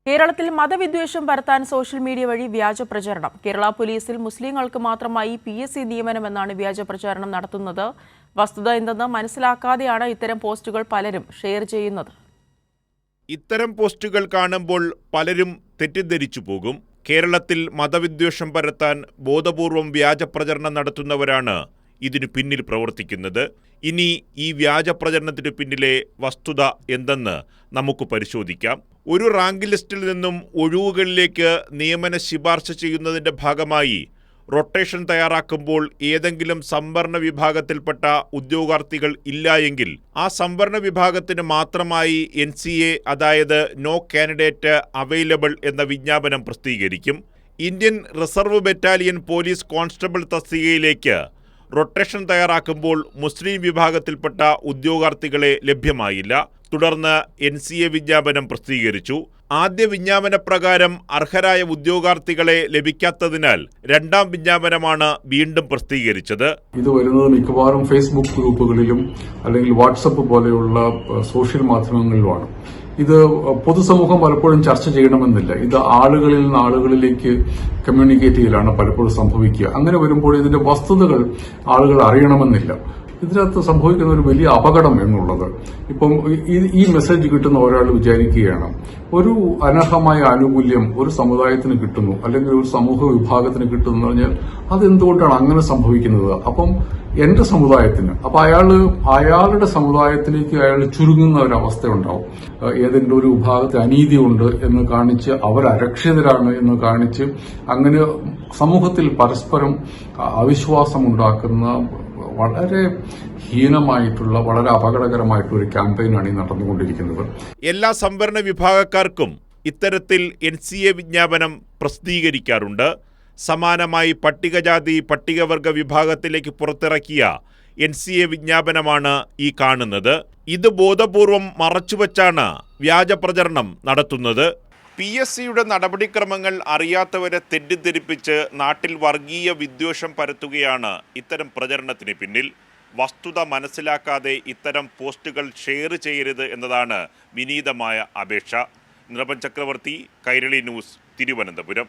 കേരളത്തിൽ മതവിദ്വേഷം പരത്താൻ social media വഴി വ്യാജ പ്രചരണം. കേരള പോലീസിൽ മുസ്ലിങ്ങൾക്ക് മാത്രമായി PSC നിയമനമെന്നാണ് വ്യാജ പ്രചാരണം നടത്തുന്നത്. വസ്തുത എന്തെന്ന് മനസ്സിലാക്കാതെയാണ് ഇത്തരം പോസ്റ്റുകൾ പലരും ഷെയർ ചെയ്യുന്നത്. ഇത്തരം പോസ്റ്റുകൾ കാണുമ്പോൾ പലരും തെറ്റിദ്ധരിച്ചു പോകും. കേരളത്തിൽ മതവിദ്വേഷം പരത്താൻ ബോധപൂർവം വ്യാജ പ്രചരണം നടത്തുന്നവരാണ് ഇതിനു പിന്നിൽ പ്രവർത്തിക്കുന്നത്. ഇനി ഈ വ്യാജ പ്രചരണത്തിന് പിന്നിലെ വസ്തുത എന്തെന്ന് നമുക്ക് പരിശോധിക്കാം. ഒരു റാങ്ക് ലിസ്റ്റിൽ നിന്നും ഒഴിവുകളിലേക്ക് നിയമന ശുപാർശ ചെയ്യുന്നതിൻ്റെ ഭാഗമായി റൊട്ടേഷൻ തയ്യാറാക്കുമ്പോൾ ഏതെങ്കിലും സംവരണ വിഭാഗത്തിൽപ്പെട്ട ഉദ്യോഗാർത്ഥികൾ ഇല്ല എങ്കിൽ ആ സംവരണ വിഭാഗത്തിന് മാത്രമായി NCA അതായത് നോ കാൻഡിഡേറ്റ് അവൈലബിൾ എന്ന വിജ്ഞാപനം പ്രസിദ്ധീകരിക്കും. Indian reserve battalion police constable തസ്തികയിലേക്ക് റൊട്ടേഷൻ തയ്യാറാക്കുമ്പോൾ മുസ്ലിം വിഭാഗത്തിൽപ്പെട്ട ഉദ്യോഗാർത്ഥികളെ ലഭ്യമായില്ല. തുടർന്ന് NCA വിജ്ഞാപനം പ്രസിദ്ധീകരിച്ചു. ആദ്യ വിജ്ഞാപന പ്രകാരം അർഹരായ ഉദ്യോഗാർത്ഥികളെ ലഭിക്കാത്തതിനാൽ രണ്ടാം വിജ്ഞാപനമാണ് വീണ്ടും പ്രസിദ്ധീകരിച്ചത്. ഇത് വരുന്നത് മിക്കവാറും ഫേസ്ബുക്ക് ഗ്രൂപ്പുകളിലും അല്ലെങ്കിൽ വാട്സപ്പ് പോലെയുള്ള സോഷ്യൽ മാധ്യമങ്ങളിലുമാണ്. ഇത് പൊതുസമൂഹം പലപ്പോഴും ചർച്ച ചെയ്യണമെന്നില്ല. ഇത് ആളുകളിൽ നിന്ന് ആളുകളിലേക്ക് കമ്മ്യൂണിക്കേറ്റ് ചെയ്യലാണ് പലപ്പോഴും സംഭവിക്കുക. അങ്ങനെ വരുമ്പോൾ ഇതിന്റെ വസ്തുതകൾ ആളുകൾ അറിയണമെന്നില്ല. ഇതിനകത്ത് സംഭവിക്കുന്ന ഒരു വലിയ അപകടം എന്നുള്ളത്, ഇപ്പം ഈ മെസ്സേജ് കിട്ടുന്ന ഒരാൾ വിചാരിക്കുകയാണ് ഒരു അനർഹമായ ആനുകൂല്യം ഒരു സമുദായത്തിന് കിട്ടുന്നു അല്ലെങ്കിൽ ഒരു സമൂഹ വിഭാഗത്തിന് കിട്ടുന്നു എന്ന് പറഞ്ഞാൽ അതെന്തുകൊണ്ടാണ് അങ്ങനെ സംഭവിക്കുന്നത്? അപ്പം എന്റെ സമുദായത്തിന്, അപ്പൊ അയാളുടെ സമുദായത്തിലേക്ക് അയാൾ ചുരുങ്ങുന്ന ഒരവസ്ഥ ഉണ്ടാവും. ഏതെങ്കിലും ഒരു വിഭാഗത്തിൽ അനീതിയുണ്ട് എന്ന് കാണിച്ച് അവർ അരക്ഷിതരാണ് എന്ന് കാണിച്ച് അങ്ങനെ സമൂഹത്തിൽ പരസ്പരം അവിശ്വാസം ഉണ്ടാക്കുന്ന വളരെ ഹീനമായിട്ടുള്ള വളരെ അപകടകരമായിട്ടുള്ള ഒരു ക്യാമ്പയിനാണ് ഈ നടന്നുകൊണ്ടിരിക്കുന്നത്. എല്ലാ സംവരണ വിഭാഗക്കാർക്കും ഇത്തരത്തിൽ NCA വിജ്ഞാപനം പ്രസിദ്ധീകരിക്കാറുണ്ട്. സമാനമായി പട്ടികജാതി പട്ടികവർഗ വിഭാഗത്തിലേക്ക് പുറത്തിറക്കിയ NCA വിജ്ഞാപനമാണ് ഈ കാണുന്നത്. ഇത് ബോധപൂർവം മറച്ചുവെച്ചാണ് വ്യാജ പ്രചരണം നടത്തുന്നത്. PSCയുടെ നടപടിക്രമങ്ങൾ അറിയാത്തവരെ തെറ്റിദ്ധരിപ്പിച്ച് നാട്ടിൽ വർഗീയ വിദ്വേഷം പരത്തുകയാണ് ഇത്തരം പ്രചരണത്തിന് പിന്നിൽ. വസ്തുത മനസ്സിലാക്കാതെ ഇത്തരം പോസ്റ്റുകൾ ഷെയർ ചെയ്യരുത് എന്നതാണ് വിനീതമായ അപേക്ഷ. നിറപൻ ചക്രവർത്തി, കൈരളി ന്യൂസ്, തിരുവനന്തപുരം.